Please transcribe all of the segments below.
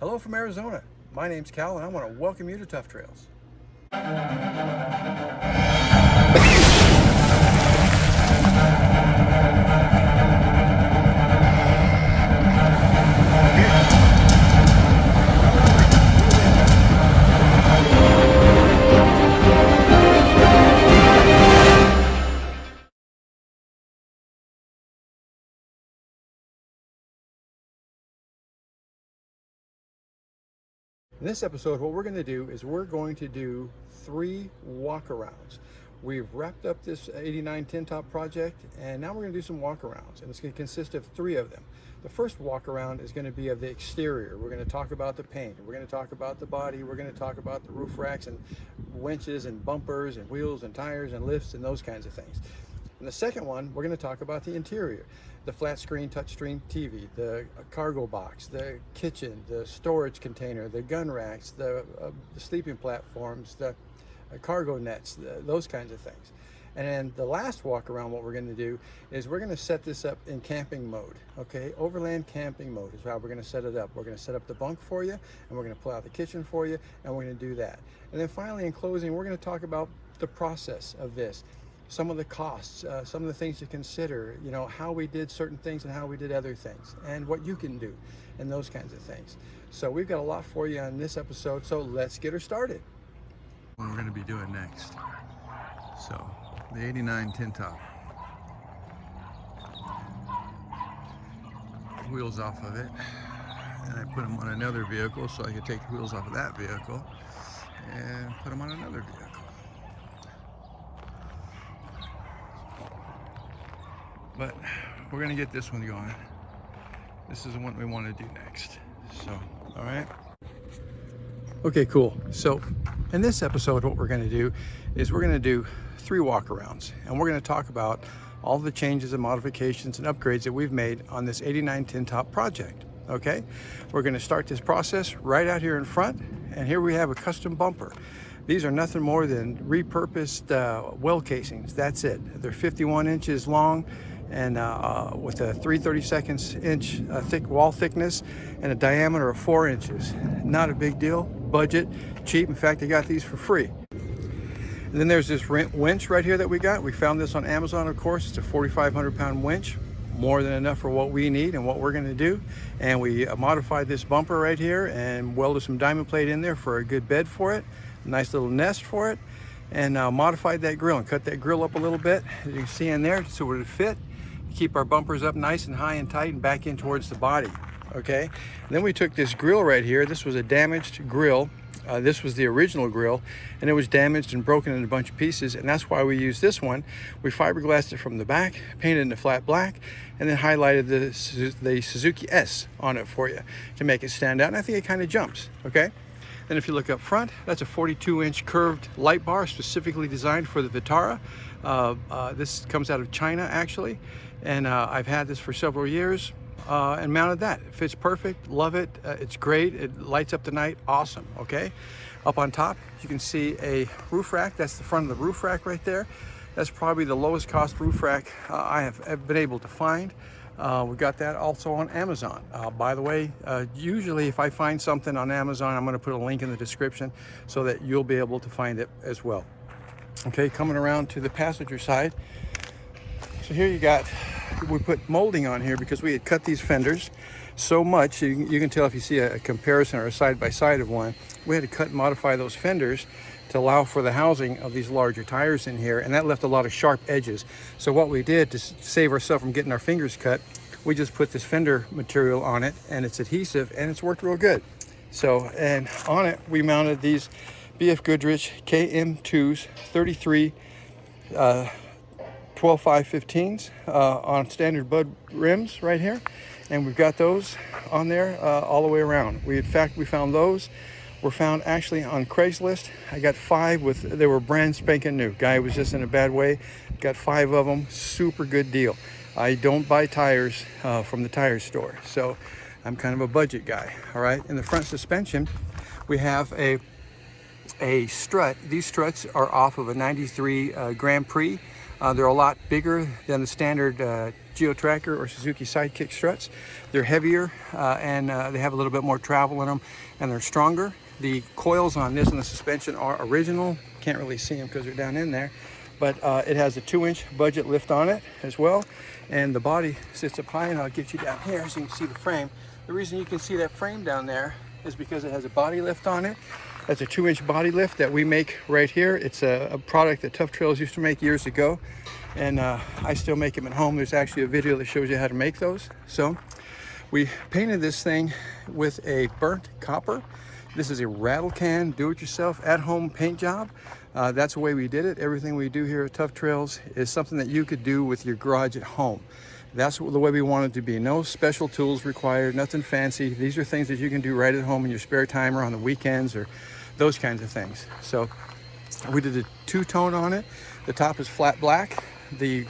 Hello from Arizona. My name's Cal and I want to welcome you to Tough Trails. In this episode, what we're going to do is we're going to do 3 walk-arounds. We've wrapped up this 89 tin top project and now we're going to do some walk-arounds, and it's going to consist of 3 of them. The first walk-around is going to be of the exterior. We're going to talk about the paint, we're going to talk about the body, we're going to talk about the roof racks and winches and bumpers and wheels and tires and lifts and those kinds of things. And the second one, we're going to talk about the interior. The flat screen touchscreen TV, the cargo box, the kitchen, the storage container, the gun racks, the sleeping platforms, the cargo nets, those kinds of things. And then the last walk around, what we're going to do is we're going to set this up in camping mode. Okay, Overland Camping Mode is how we're going to set it up. We're going to set up the bunk for you, and we're going to pull out the kitchen for you, and we're going to do that. And then finally, in closing, we're going to talk about the process of this. Some of the costs, some of the things to consider, you know, how we did certain things and how we did other things, and what you can do, and those kinds of things. So we've got a lot for you on this episode, so let's get her started. What we're going to be doing next. So, the 89 tin top. Wheels off of it, and I put them on another vehicle so I could take the wheels off of that vehicle and put them on another vehicle. But we're going to get this one going. This is the one we want to do next. So, all right. Okay, cool. So in this episode, what we're going to do is we're going to do 3 walk-arounds. And we're going to talk about all the changes and modifications and upgrades that we've made on this 89 tin top project. Okay? We're going to start this process right out here in front. And here we have a custom bumper. These are nothing more than repurposed well casings. That's it. They're 51 inches long and with a 3/32 inch thick wall thickness and a diameter of 4 inches. Not a big deal, budget, cheap. In fact, I got these for free. And then there's this winch right here that we got. We found this on Amazon, of course. It's a 4,500 pound winch, more than enough for what we need and what we're going to do. And we modified this bumper right here and welded some diamond plate in there for a good bed for it, a nice little nest for it, and modified that grill and cut that grill up a little bit, as you can see in there, so it would fit. Keep our bumpers up nice and high and tight and back in towards the body. Okay, and then we took this grill right here. This was a damaged grill. This was the original grill, and it was damaged and broken in a bunch of pieces, and that's why we used this one. We fiberglassed it from the back, painted it in flat black, and then highlighted the Suzuki S on it for you to make it stand out, and I think it kind of jumps. Okay, then if you look up front, that's a 42-inch curved light bar specifically designed for the Vitara. This comes out of China, actually. And I've had this for several years and mounted that. It fits perfect, love it. It's great, it lights up the night, awesome, okay? Up on top, you can see a roof rack. That's the front of the roof rack right there. That's probably the lowest cost roof rack I have been able to find. We got that also on Amazon. By the way, usually if I find something on Amazon, I'm gonna put a link in the description so that you'll be able to find it as well. Okay, coming around to the passenger side. So here we put molding on here because we had cut these fenders so much. You can tell if you see a comparison or a side-by-side of one. We had to cut and modify those fenders to allow for the housing of these larger tires in here, and that left a lot of sharp edges. So what we did to save ourselves from getting our fingers cut, we just put this fender material on it, and it's adhesive, and it's worked real good. So, and on it, we mounted these BF Goodrich KM2s 33 12.515s on standard Bud rims right here, and we've got those on there all the way around. In fact, we found those were found actually on Craigslist. I got 5 they were brand spanking new. Guy was just in a bad way. Got 5 of them, super good deal. I don't buy tires from the tire store, so I'm kind of a budget guy. All right, in the front suspension, we have a strut. These struts are off of a 93 Grand Prix. They're a lot bigger than the standard Geo Tracker or Suzuki Sidekick struts. They're heavier and they have a little bit more travel in them, and they're stronger. The coils on this and the suspension are original. Can't really see them because they're down in there, but it has a 2-inch budget lift on it as well, and the body sits up high, and I'll get you down here so you can see the frame. The reason you can see that frame down there is because it has a body lift on it. That's a 2-inch body lift that we make right here. It's a product that Tough Trails used to make years ago, and I still make them at home. There's actually a video that shows you how to make those. So we painted this thing with a burnt copper. This is a rattle can, do-it-yourself, at-home paint job. That's the way we did it. Everything we do here at Tough Trails is something that you could do with your garage at home. That's the way we want it to be. No special tools required, nothing fancy. These are things that you can do right at home in your spare time or on the weekends or those kinds of things. So we did a 2-tone on it. The top is flat black. The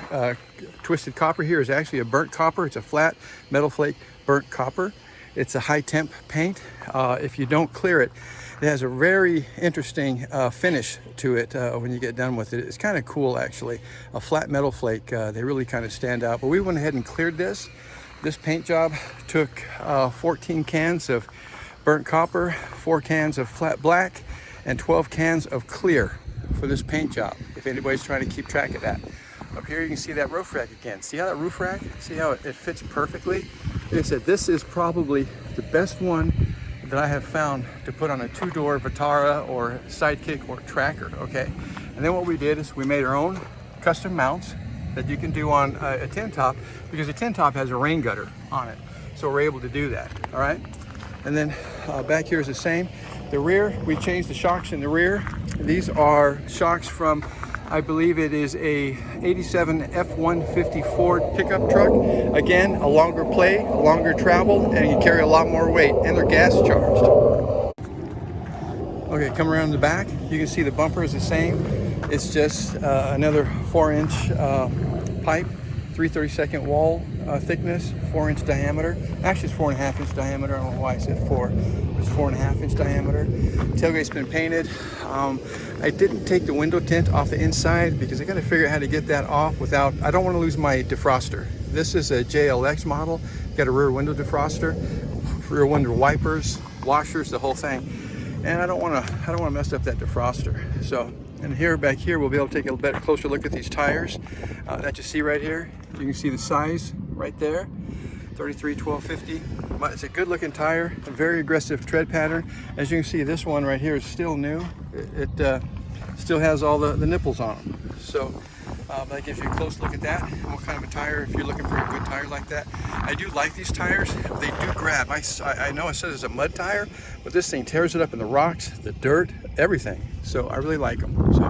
twisted copper here is actually a burnt copper. It's a flat metal flake burnt copper. It's a high temp paint. If you don't clear it, it has a very interesting finish to it when you get done with it. It's kind of cool, actually. A flat metal flake, they really kind of stand out. But we went ahead and cleared this. This paint job took 14 cans of burnt copper, 4 cans of flat black, and 12 cans of clear for this paint job, if anybody's trying to keep track of that. Up here you can see that roof rack again. See how that roof rack, see how it fits perfectly? Like I said, this is probably the best one that I have found to put on a 2-door Vitara or Sidekick or Tracker, okay? And then what we did is we made our own custom mounts that you can do on a tin top, because a tin top has a rain gutter on it. So we're able to do that, all right? And then back here is the same. The rear, we changed the shocks in the rear. These are shocks from, I believe it is a 87 F-150 Ford pickup truck. Again, a longer play, a longer travel, and you carry a lot more weight, and they're gas charged. Okay, come around the back. You can see the bumper is the same. It's just another 4-inch pipe, 3/32 wall thickness, 4-inch diameter. Actually, it's 4.5-inch diameter. I don't know why I said 4. It's 4.5-inch diameter. Tailgate's been painted. I didn't take the window tint off the inside because I got to figure out how to get that off without, I don't want to lose my defroster. This is a JLX model. Got a rear window defroster, rear window wipers, washers, the whole thing. And I don't want to mess up that defroster. So, and here, back here, we'll be able to take a better closer look at these tires that you see right here. You can see the size right there, 33 1250. It's a good looking tire, a very aggressive tread pattern. As you can see, this one right here is still new. It still has all the nipples on them. So that gives you a close look at that, and what kind of a tire, if you're looking for a good tire like that. I do like these tires. They do grab. I know it says it's a mud tire, but this thing tears it up in the rocks, the dirt, everything. So I really like them. So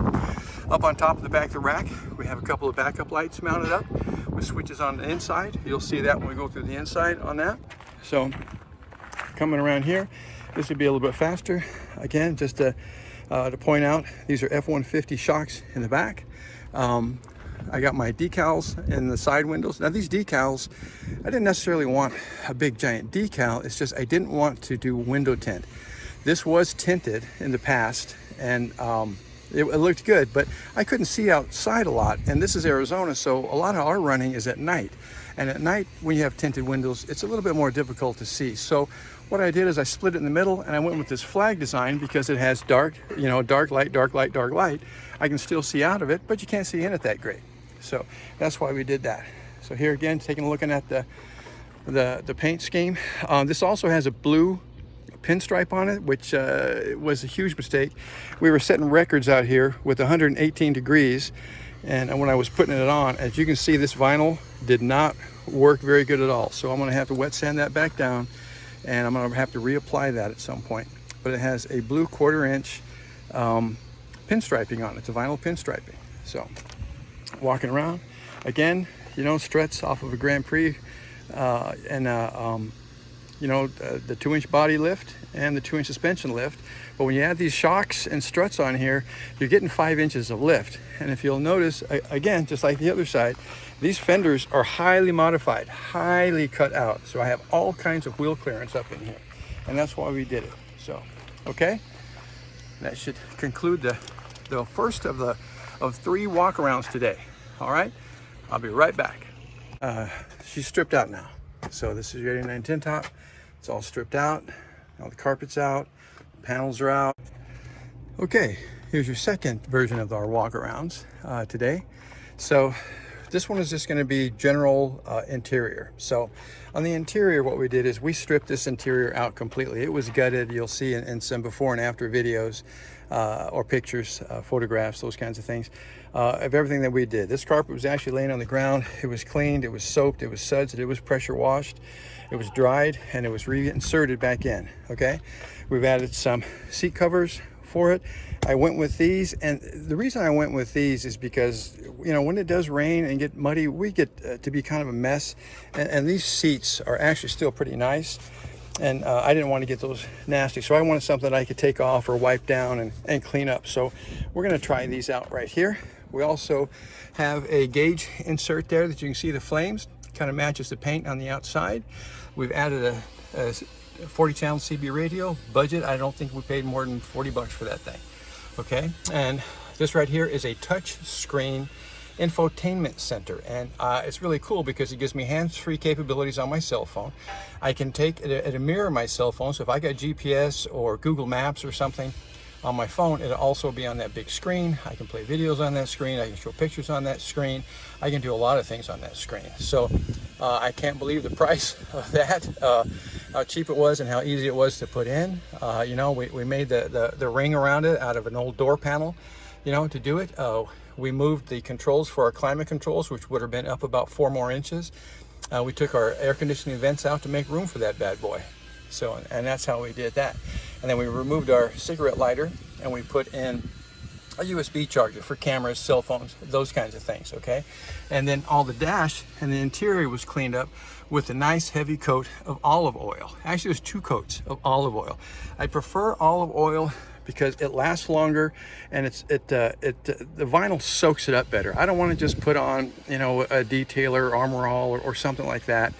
up on top of the back of the rack, we have a couple of backup lights mounted up with switches on the inside. You'll see that when we go through the inside on that. So coming around here, this would be a little bit faster. Again, just to point out, these are F-150 shocks in the back. I got my decals in the side windows. Now these decals, I didn't necessarily want a big giant decal. It's just I didn't want to do window tint. This was tinted in the past, and it looked good, but I couldn't see outside a lot. And this is Arizona, so a lot of our running is at night. And at night, when you have tinted windows, it's a little bit more difficult to see. So what I did is I split it in the middle, and I went with this flag design because it has dark, dark light, dark light, dark light. I can still see out of it, but you can't see in it that great. So that's why we did that. So here again, taking a look at the paint scheme. This also has a blue pinstripe on it, which was a huge mistake. We were setting records out here with 118 degrees, and when I was putting it on, as you can see, this vinyl did not work very good at all. So I'm going to have to wet sand that back down, and I'm going to have to reapply that at some point. But it has a blue 1/4-inch pinstriping on it. It's a vinyl pinstriping. So walking around again, struts off of a Grand Prix, and the 2-inch body lift and the 2-inch suspension lift. But when you add these shocks and struts on here, you're getting 5 inches of lift. And if you'll notice, again, just like the other side, these fenders are highly modified, highly cut out. So I have all kinds of wheel clearance up in here, and that's why we did it. So, okay, that should conclude the first of 3 walk-arounds today. All right, I'll be right back. she's stripped out now. So this is your 89 tin top. It's all stripped out. All the carpet's out. Panels are out. Okay, here's your second version of our walk-arounds today. So this one is just going to be general interior. So on the interior, what we did is we stripped this interior out completely. It was gutted. You'll see in some before and after videos or pictures, photographs, those kinds of things, of everything that we did. This carpet was actually laying on the ground. It was cleaned, it was soaked, it was sudsed, it was pressure washed, it was dried, and it was reinserted back in, okay? We've added some seat covers for it. I went with these, and the reason I went with these is because, you know, when it does rain and get muddy, we get to be kind of a mess, and these seats are actually still pretty nice, and I didn't want to get those nasty, so I wanted something that I could take off or wipe down and clean up. So we're going to try these out right here. We also have a gauge insert there that you can see the flames, kind of matches the paint on the outside. We've added a 40 channel CB radio. Budget, I don't think we paid more than 40 bucks for that thing. Okay, and this right here is a touch screen infotainment center, and it's really cool because it gives me hands-free capabilities on my cell phone. I can take it, mirror my cell phone, so if I got GPS or Google Maps or something on my phone, it'll also be on that big screen. I can play videos on that screen. I can show pictures on that screen. I can do a lot of things on that screen. So I can't believe the price of that, how cheap it was and how easy it was to put in. You know, we made the ring around it out of an old door panel, you know, to do it. We moved the controls for our climate controls, which would have been up about 4 more inches. We took our air conditioning vents out to make room for that bad boy. So, and that's how we did that. And then we removed our cigarette lighter and we put in a USB charger for cameras, cell phones, those kinds of things, okay? And then all the dash and the interior was cleaned up with a nice heavy coat of olive oil. Actually, it was 2 coats of olive oil. I prefer olive oil because it lasts longer and the vinyl soaks it up better. I don't want to just put on, you know, a detailer, Armor All or something like that.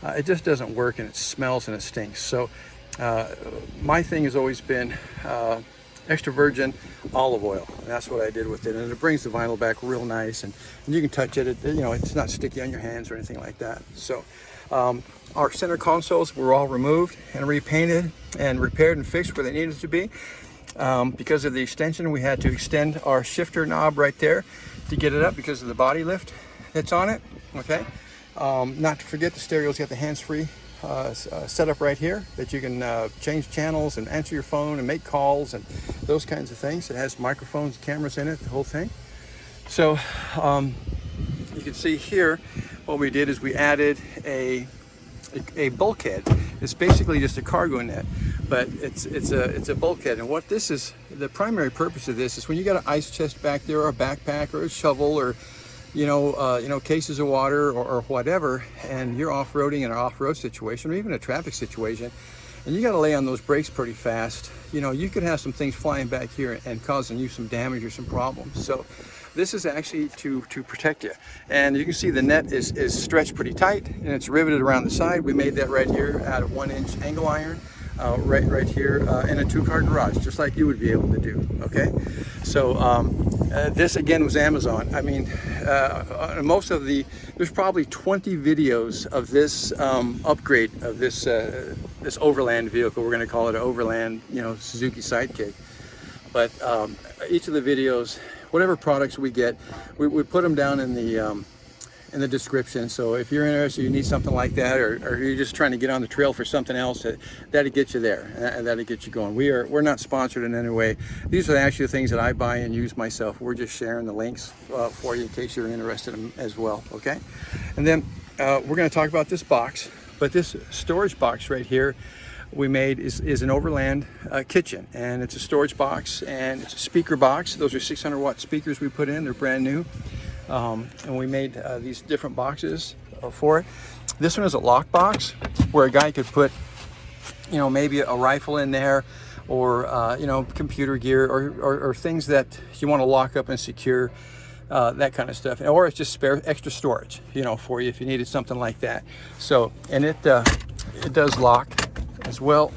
It just doesn't work, and it smells and it stinks. So my thing has always been extra virgin olive oil, and that's what I did with it, and it brings the vinyl back real nice, and you can touch it, you know, it's not sticky on your hands or anything like that. So our center consoles were all removed and repainted and repaired and fixed where they needed to be. Because of the extension, we had to extend our shifter knob right there to get it up because of the body lift that's on it, okay? Not to forget, the stereo's got the hands-free setup right here that you can change channels and answer your phone and make calls and those kinds of things. It has microphones, cameras in it, the whole thing. So you can see here what we did is we added a bulkhead. It's basically just a cargo net, but it's a bulkhead. And what this is, the primary purpose of this is when you got an ice chest back there or a backpack or a shovel or you know, cases of water or whatever, and you're off-roading in an off-road situation or even a traffic situation, and you got to lay on those brakes pretty fast, you know, you could have some things flying back here and causing you some damage or some problems. So this is actually to protect you. And you can see the net is stretched pretty tight, and it's riveted around the side. We made that right here out of 1-inch angle iron. Right here in a 2-car garage, just like you would be able to do, okay? So this again was Amazon. I mean, most of there's probably 20 videos of this upgrade of this this Overland vehicle. We're going to call it an Overland, you know, Suzuki Sidekick. But each of the videos, whatever products we get, we put them down in the description. So if you're interested, you need something like that, or you're just trying to get on the trail for something else, that'll get you there, and that'll get you going. We're not sponsored in any way. These are actually the things that I buy and use myself. We're just sharing the links for you in case you're interested in as well, okay? And then we're going to talk about this box, but this storage box right here we made is an Overland kitchen, and it's a storage box and it's a speaker box. Those are 600-watt speakers we put in. They're brand new. And we made these different boxes for it. This one is a lock box where a guy could put, you know, maybe a rifle in there, or you know, computer gear, or things that you want to lock up and secure, that kind of stuff, or it's just spare extra storage, you know, for you if you needed something like that. So, and it does lock as well,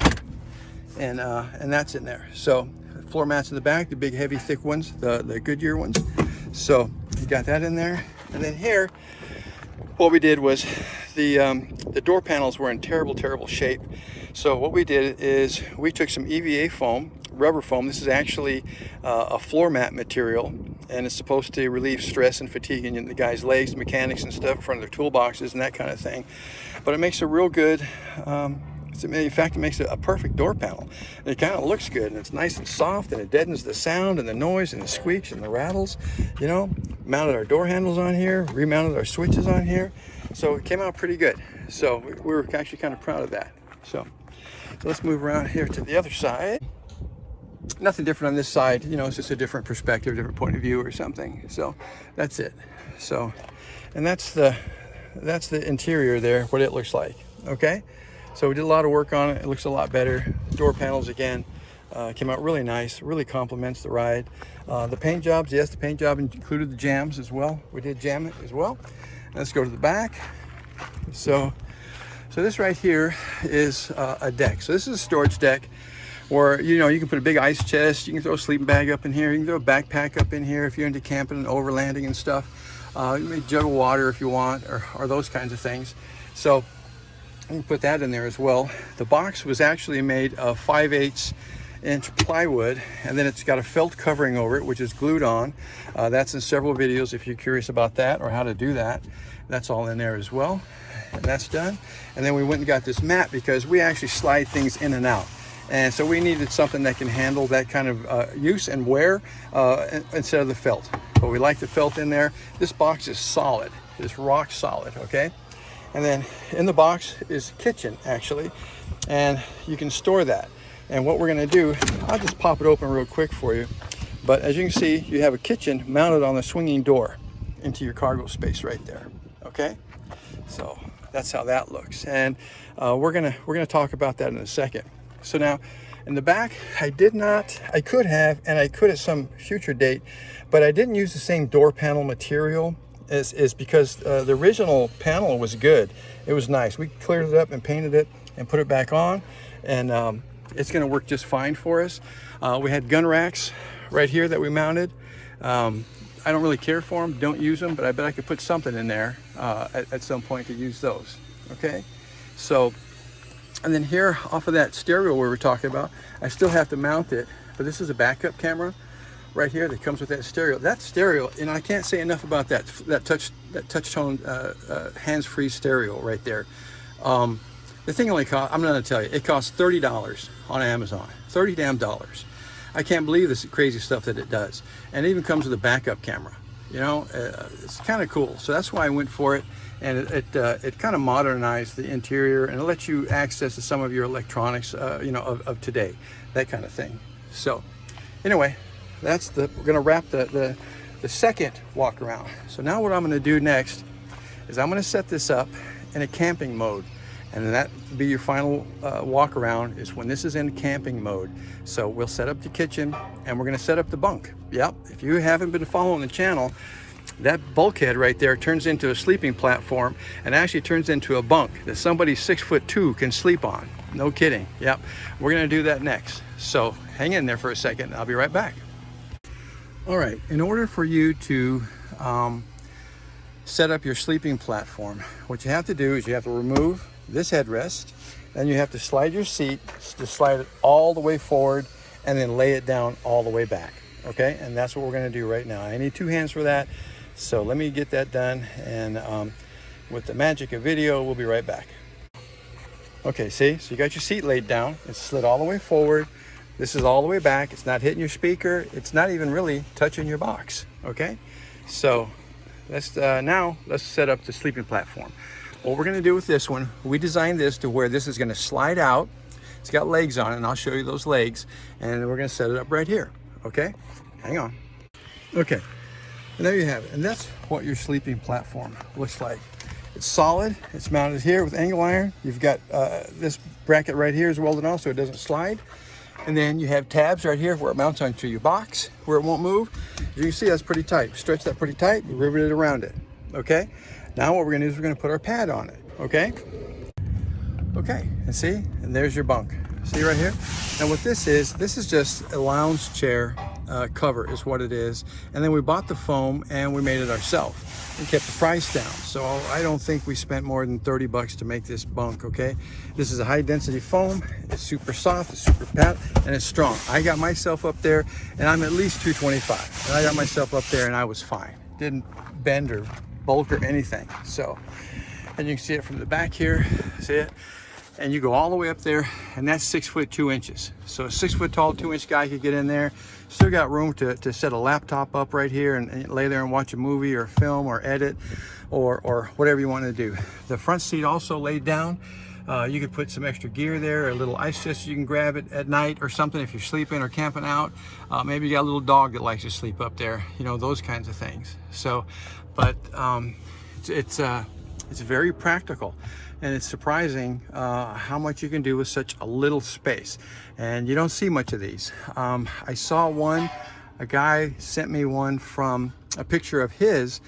and that's in there. So floor mats in the back, the big heavy thick ones, the Goodyear ones. So you got that in there. And then here, what we did was the door panels were in terrible shape. So what we did is we took some EVA foam, rubber foam. This is actually a floor mat material, and it's supposed to relieve stress and fatigue in the guys' legs, mechanics and stuff, in front of their toolboxes and that kind of thing. But it makes a real good, in fact, it makes a perfect door panel. And it kind of looks good, and it's nice and soft, and it deadens the sound and the noise and the squeaks and the rattles. You know, mounted our door handles on here, remounted our switches on here. So it came out pretty good. So we were actually kind of proud of that. So let's move around here to the other side. Nothing different on this side, you know, it's just a different perspective, different point of view or something. So that's it. So, and that's the interior there, what it looks like. Okay, so we did a lot of work on it. It looks a lot better. Door panels again came out really nice, really complements the ride. The paint jobs, yes, the paint job included the jams as well. We did jam it as well. Let's go to the back. So this right here is a deck. So this is a storage deck where, you know, you can put a big ice chest, you can throw a sleeping bag up in here, you can throw a backpack up in here if you're into camping and overlanding and stuff. You may jug of water if you want, or those kinds of things. So you can put that in there as well. The box was actually made of 5/8 inch plywood, and then it's got a felt covering over it, which is glued on. That's in several videos if you're curious about that or how to do that. That's all in there as well. And that's done. And then we went and got this mat because we actually slide things in and out. And so we needed something that can handle that kind of use and wear instead of the felt. But we like the felt in there. This box is solid. It's rock solid, okay? And then in the box is kitchen, actually. And you can store that. And what we're gonna do, I'll just pop it open real quick for you. But as you can see, you have a kitchen mounted on the swinging door into your cargo space right there, okay? So that's how that looks. And we're gonna talk about that in a second. So now in the back, I could have, and I could at some future date, but I didn't use the same door panel material is because the original panel was good. It was nice. We cleared it up and painted it and put it back on, and it's gonna work just fine for us. We had gun racks right here that we mounted. I don't really care for them, don't use them, but I bet I could put something in there at some point to use those, okay? So, and then here off of that stereo we were talking about, I still have to mount it, but this is a backup camera right here that comes with that stereo. That stereo, and I can't say enough about that touch tone hands-free stereo right there. The thing only cost, I'm gonna tell you, it costs $30 on Amazon, $30 damn dollars. I can't believe this crazy stuff that it does. And it even comes with a backup camera. You know, it's kind of cool. So that's why I went for it. And it kind of modernized the interior, and it lets you access to some of your electronics, you know, of today, that kind of thing. So anyway, we're gonna wrap the second walk around. So now what I'm gonna do next is I'm gonna set this up in a camping mode. And that will be your final walk around, is when this is in camping mode. So we'll set up the kitchen, and we're gonna set up the bunk. Yep, if you haven't been following the channel, that bulkhead right there turns into a sleeping platform and actually turns into a bunk that somebody 6'2" can sleep on. No kidding, yep. We're gonna do that next. So hang in there for a second, I'll be right back. All right, in order for you to set up your sleeping platform, what you have to do is you have to remove this headrest, then you have to slide your seat, just slide it all the way forward, and then lay it down all the way back, okay? And that's what we're gonna do right now. I need 2 hands for that, so let me get that done, and with the magic of video, we'll be right back. Okay, see, so you got your seat laid down, it's slid all the way forward, this is all the way back, it's not hitting your speaker, it's not even really touching your box, okay? So let's set up the sleeping platform. What we're gonna do with this one, we designed this to where this is gonna slide out. It's got legs on it, and I'll show you those legs, and we're gonna set it up right here, okay? Hang on. Okay, and there you have it. And that's what your sleeping platform looks like. It's solid, it's mounted here with angle iron. You've got this bracket right here is welded on so it doesn't slide. And then you have tabs right here where it mounts onto your box, where it won't move. As you can see, that's pretty tight. Stretch that pretty tight, you rivet it around it, okay? Now what we're gonna do is we're gonna put our pad on it, okay? Okay, and see, and there's your bunk. See right here? And what this is just a lounge chair cover is what it is. And then we bought the foam and we made it ourselves and kept the price down. So I don't think we spent more than 30 bucks to make this bunk, okay? This is a high density foam. It's super soft, it's super pat, and it's strong. I got myself up there and I'm at least 225. And I got myself up there and I was fine. Didn't bend or bulk or anything. So, and you can see it from the back here, see it? And you go all the way up there, and that's 6 foot 2 inches. So a 6 foot tall, 2 inch guy could get in there. Still got room to set a laptop up right here and lay there and watch a movie or film or edit or whatever you want to do. The front seat also laid down. You could put some extra gear there, a little ice chest so you can grab it at night or something if you're sleeping or camping out. Maybe you got a little dog that likes to sleep up there, you know, those kinds of things. So, but it's very practical. And it's surprising how much you can do with such a little space. And you don't see much of these. I saw one, a guy sent me one from a picture of his,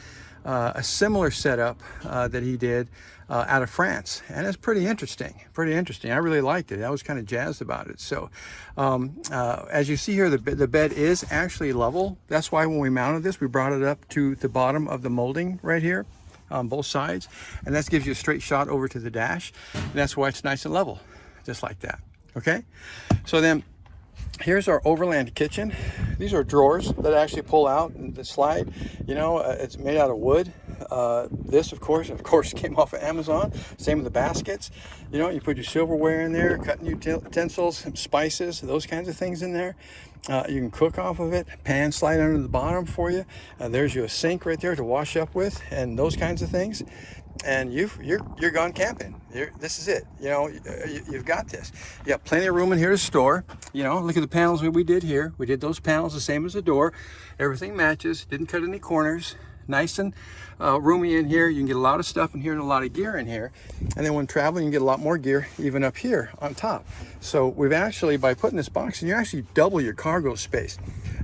a similar setup that he did out of France. And it's pretty interesting, I really liked it. I was kind of jazzed about it. So as you see here, the bed is actually level. That's why when we mounted this, we brought it up to the bottom of the molding right here on both sides, and that gives you a straight shot over to the dash, and that's why it's nice and level, just like that. Okay, so then here's our Overland kitchen. These are drawers that actually pull out and the slide. You know, it's made out of wood. This of course came off of Amazon. Same with the baskets. You know, you put your silverware in there, cutting utensils, some spices, those kinds of things in there. You can cook off of it. Pan slide under the bottom for you. There's you a sink right there to wash up with, and those kinds of things. And you're gone camping. This is it. You know, you've got this. You got plenty of room in here to store. You know, look at the panels that we did here. We did those panels the same as the door. Everything matches. Didn't cut any corners. Nice and roomy in here. You can get a lot of stuff in here and a lot of gear in here. And then when traveling, you can get a lot more gear even up here on top. So we've actually, by putting this box in, you actually double your cargo space.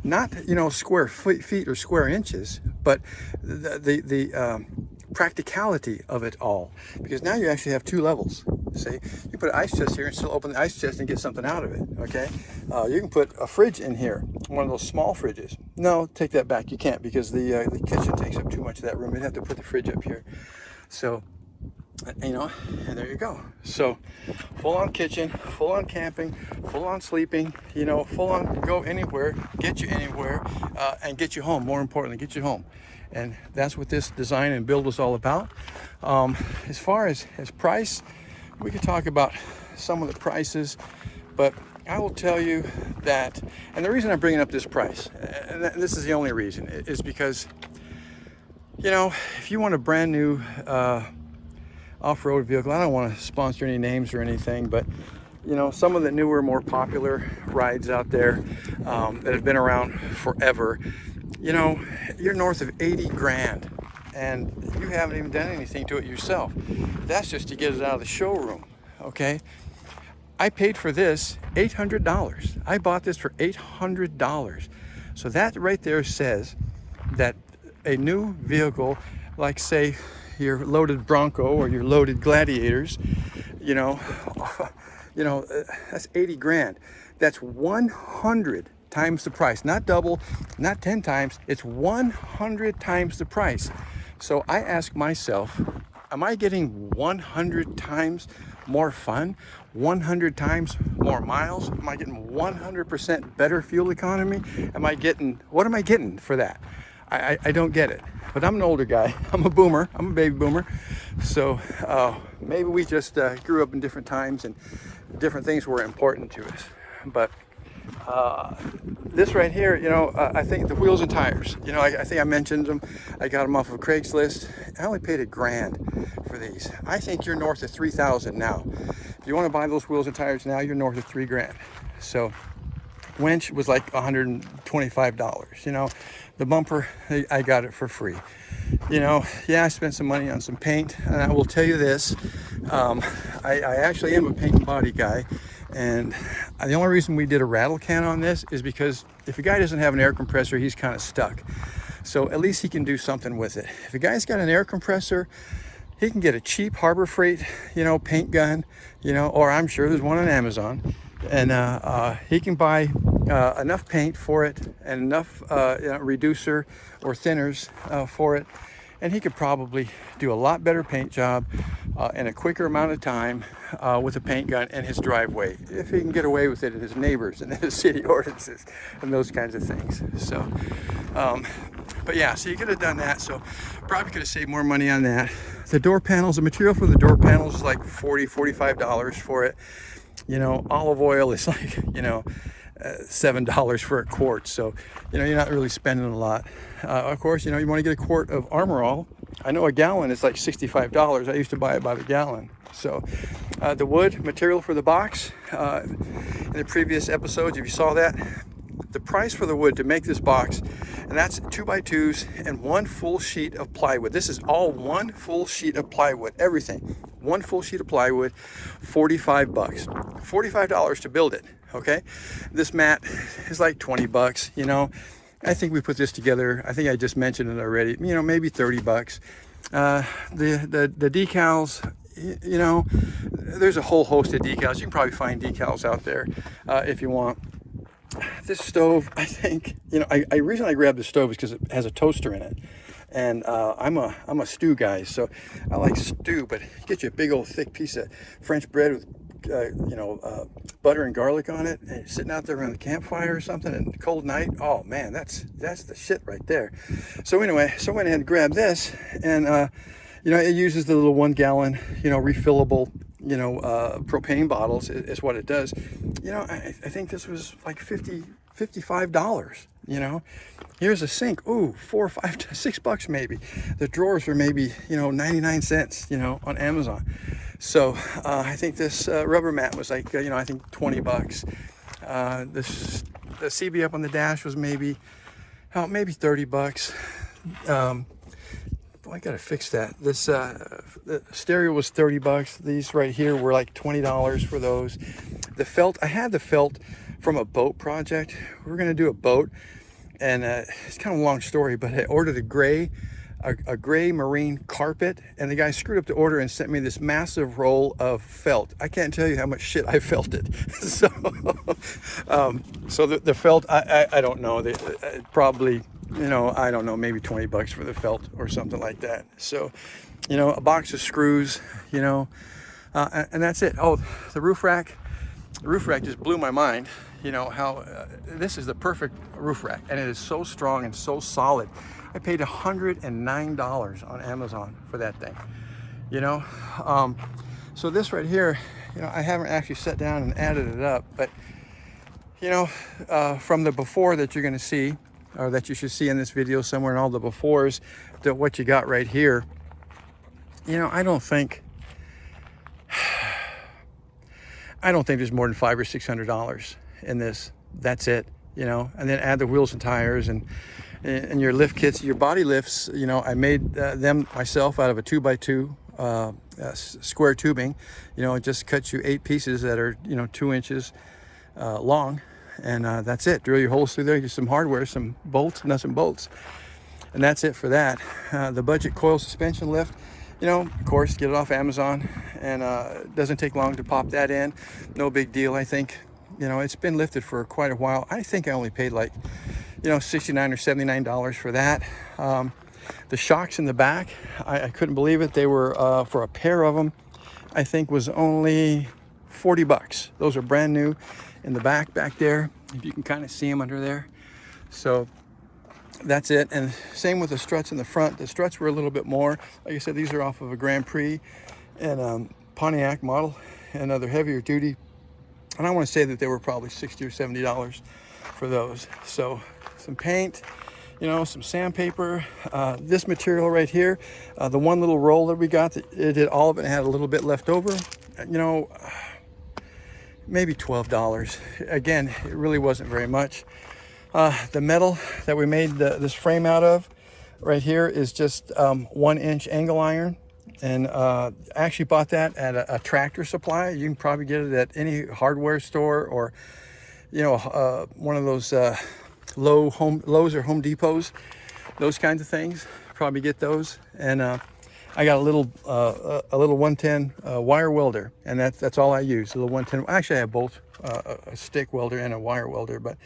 Not, you know, square feet or square inches, but the practicality of it all. Because now you actually have two levels. See, you put an ice chest here and still open the ice chest and get something out of it, okay? You can put a fridge in here, one of those small fridges. No, take that back, you can't, because the kitchen takes up too much of that room. You'd have to put the fridge up here. So, you know, and there you go. So, full on kitchen, full on camping, full on sleeping, you know, full on go anywhere, get you anywhere, and get you home, more importantly, get you home. And that's what this design and build was all about. As far as price, we could talk about some of the prices, but I will tell you that, and the reason I'm bringing up this price, and this is the only reason, is because, you know, if you want a brand new off-road vehicle, I don't want to sponsor any names or anything, but, you know, some of the newer, more popular rides out there that have been around forever, you know, you're north of 80 grand. And you haven't even done anything to it yourself. That's just to get it out of the showroom, okay? I paid for this $800. I bought this for $800. So that right there says that a new vehicle, like say your loaded Bronco or your loaded Gladiators, you know, that's 80 grand. That's 100 times the price, not double, not 10 times, it's 100 times the price. So I ask myself, am I getting 100 times more fun, 100 times more miles? Am I getting 100% better fuel economy? What am I getting for that? I don't get it. But I'm an older guy. I'm a boomer. I'm a baby boomer. So maybe we just grew up in different times and different things were important to us. But this right here, you know, I think the wheels and tires, you know, I think I mentioned them. I got them off of Craigslist. I only paid $1,000 for these. I think you're north of 3,000 now. If you want to buy those wheels and tires now, you're north of $3,000. So winch was like $125. You know, the bumper, I got it for free. You know, yeah, I spent some money on some paint, and I will tell you this, I actually am a paint and body guy. And the only reason we did a rattle can on this is because if a guy doesn't have an air compressor, he's kind of stuck. So at least he can do something with it. If a guy's got an air compressor, he can get a cheap Harbor Freight, you know, paint gun, you know, or I'm sure there's one on Amazon. And he can buy enough paint for it and enough reducer or thinners for it, and he could probably do a lot better paint job in a quicker amount of time with a paint gun in his driveway, if he can get away with it in his neighbors and in his city ordinances and those kinds of things. So but yeah, so you could have done that, so probably could have saved more money on that. The door panels, the material for the door panels is like $40-$45 for it. You know, olive oil is like, you know, $7 for a quart, so you know, you're not really spending a lot. Of course, you know, you want to get a quart of Armor All. I know a gallon is like $65. I used to buy it by the gallon. So the wood material for the box, in the previous episodes, if you saw that, the price for the wood to make this box, and that's 2x2s and one full sheet of plywood. This is all one full sheet of plywood, everything. One full sheet of plywood, $45. $45 to build it, okay? This mat is like 20 bucks, you know. I think we put this together, I think I just mentioned it already, you know, maybe 30 bucks. The decals, you know, there's a whole host of decals. You can probably find decals out there if you want. This stove, I think, you know, I reason I grabbed the stove is because it has a toaster in it, and I'm a stew guy, so I like stew. But get you a big old thick piece of French bread with you know, butter and garlic on it, and you're sitting out there around the campfire or something, and cold night. Oh man, that's the shit right there. So anyway, so I went ahead and grabbed this, and you know, it uses the little 1 gallon, you know, refillable, you know, propane bottles is what it does. You know, I think this was like $55, you know. Here's a sink, ooh, $4, $5, $6 maybe. The drawers are maybe, you know, 99 cents, you know, on Amazon. So I think this rubber mat was like, you know, I think 20 bucks. The CB up on the dash was maybe 30 bucks. I gotta fix that. This the stereo was 30 bucks. These right here were like $20 for those. The felt, I had the felt from a boat project. We were gonna do a boat, and it's kind of a long story, but I ordered a gray marine carpet, and the guy screwed up the order and sent me this massive roll of felt. I can't tell you how much shit I felt it. So so the felt, I don't know, probably, you know, I don't know, maybe 20 bucks for the felt or something like that. So, you know, a box of screws, you know, and that's it. Oh, the roof rack just blew my mind. You know, how this is the perfect roof rack, and it is so strong and so solid. I paid $109 on Amazon for that thing, you know. So this right here, you know, I haven't actually sat down and added it up, but, you know, from the before that you're going to see, or that you should see in this video somewhere in all the befores, to what you got right here, you know, I don't think there's more than $500 or $600 in this. That's it, you know. And then add the wheels and tires and your lift kits, your body lifts. You know, I made them myself out of a 2x2 square tubing. You know, it just cuts you 8 pieces that are, you know, 2 inches long, and that's it. Drill your holes through there, get some hardware, some bolts, nuts and bolts, and that's it for that. The budget coil suspension lift, you know, of course, get it off Amazon, and it doesn't take long to pop that in. No big deal, I think. You know, it's been lifted for quite a while. I think I only paid like, you know, $69 or $79 for that. The shocks in the back, I couldn't believe it. They were, for a pair of them, I think was only 40 bucks. Those are brand new in the back there. If you can kind of see them under there. So that's it. And same with the struts in the front. The struts were a little bit more. Like I said, these are off of a Grand Prix and Pontiac model, and they're heavier duty. And I want to say that they were probably $60 or $70 for those. So some paint, you know, some sandpaper, this material right here, the one little roll that we got, it did all of it and had a little bit left over, you know, maybe $12. Again, it really wasn't very much. The metal that we made this frame out of right here is just 1-inch angle iron. And I actually bought that at a Tractor Supply. You can probably get it at any hardware store, or, you know, one of those Lowe's or Home Depots, those kinds of things. Probably get those. And I got a little 110 wire welder, and that's all I use. A little 110. Actually, I have both a stick welder and a wire welder, but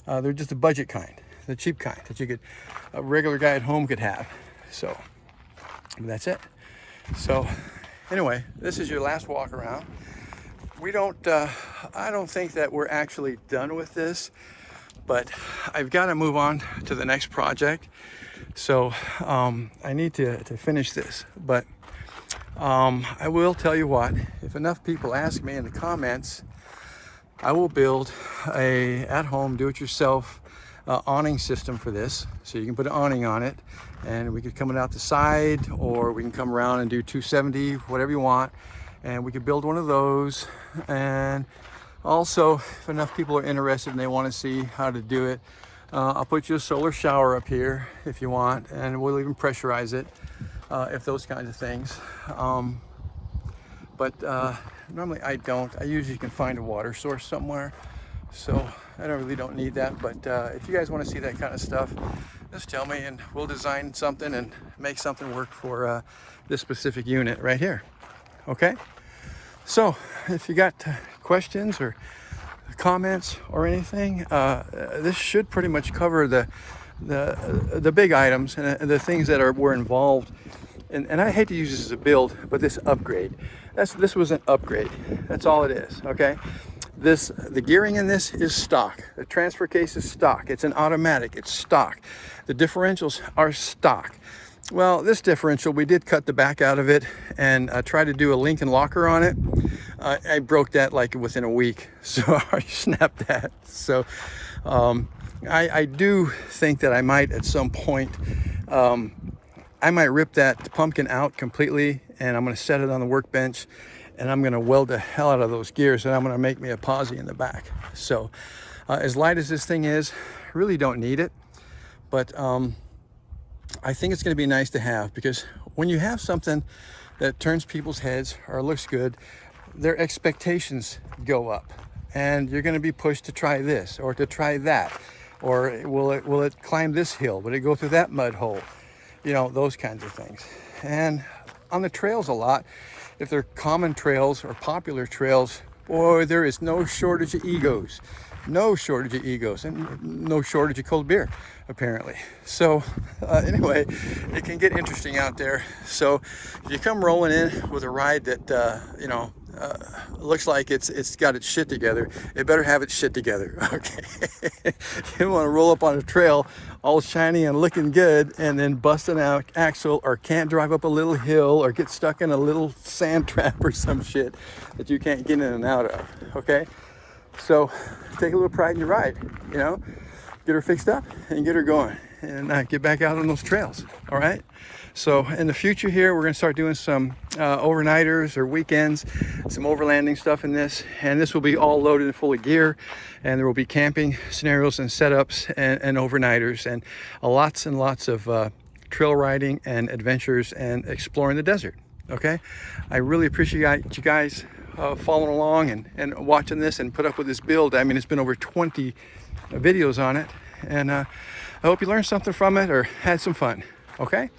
they're just the budget kind, the cheap kind that you could, a regular guy at home could have. So that's it. So anyway, this is your last walk around. We don't, I don't think that we're actually done with this, but I've got to move on to the next project. So I need to finish this, but I will tell you what, if enough people ask me in the comments, I will build a at-home do-it-yourself awning system for this. So you can put an awning on it, and we could come it out the side, or we can come around and do 270, whatever you want, and we could build one of those. And also, if enough people are interested and they want to see how to do it, I'll put you a solar shower up here if you want, and we'll even pressurize it, if those kinds of things. But normally I don't. I usually can find a water source somewhere, so I really don't need that. But if you guys want to see that kind of stuff, just tell me, and we'll design something and make something work for this specific unit right here. Okay? So if you got questions or comments or anything, this should pretty much cover the big items and the things that were involved. And I hate to use this as a build, but this upgrade, this was an upgrade. That's all it is. Okay, the gearing in this is stock. The transfer case is stock. It's an automatic. It's stock. The differentials are stock. Well, this differential, we did cut the back out of it and try to do a link and locker on it. I broke that like within a week, so I snapped that. So I do think that I might at some point, I might rip that pumpkin out completely, and I'm going to set it on the workbench, and I'm going to weld the hell out of those gears, and I'm going to make me a posi in the back. So as light as this thing is, really don't need it, but I think it's going to be nice to have, because when you have something that turns people's heads or looks good, their expectations go up, and you're going to be pushed to try this or to try that, or will it climb this hill? Will it go through that mud hole? You know, those kinds of things. And on the trails a lot, if they're common trails or popular trails, boy, there is no shortage of egos. No shortage of egos, and no shortage of cold beer, apparently. So anyway, it can get interesting out there. So if you come rolling in with a ride that, you know, looks like it's got its shit together, it better have its shit together. Okay. You don't want to roll up on a trail all shiny and looking good and then bust an axle, or can't drive up a little hill, or get stuck in a little sand trap or some shit that you can't get in and out of. Okay, so take a little pride in your ride, you know, get her fixed up and get her going, and get back out on those trails. All right, so in the future here, we're going to start doing some overnighters or weekends, some overlanding stuff in this, and this will be all loaded and full of gear, and there will be camping scenarios and setups and overnighters, and lots and lots of trail riding and adventures and exploring the desert. Okay, I really appreciate you guys following along and watching this and put up with this build. I mean, it's been over 20 videos on it, and I hope you learned something from it or had some fun. Okay,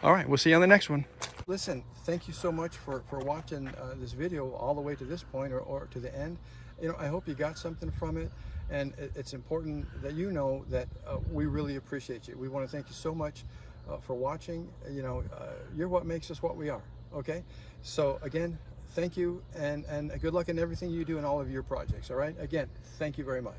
all right, we'll see you on the next one. Listen, thank you so much for watching this video all the way to this point, or to the end. You know, I hope you got something from it, and it's important that you know that we really appreciate you. We want to thank you so much for watching. You know, you're what makes us what we are. Okay, so again, thank you, and good luck in everything you do in all of your projects. All right, again, thank you very much.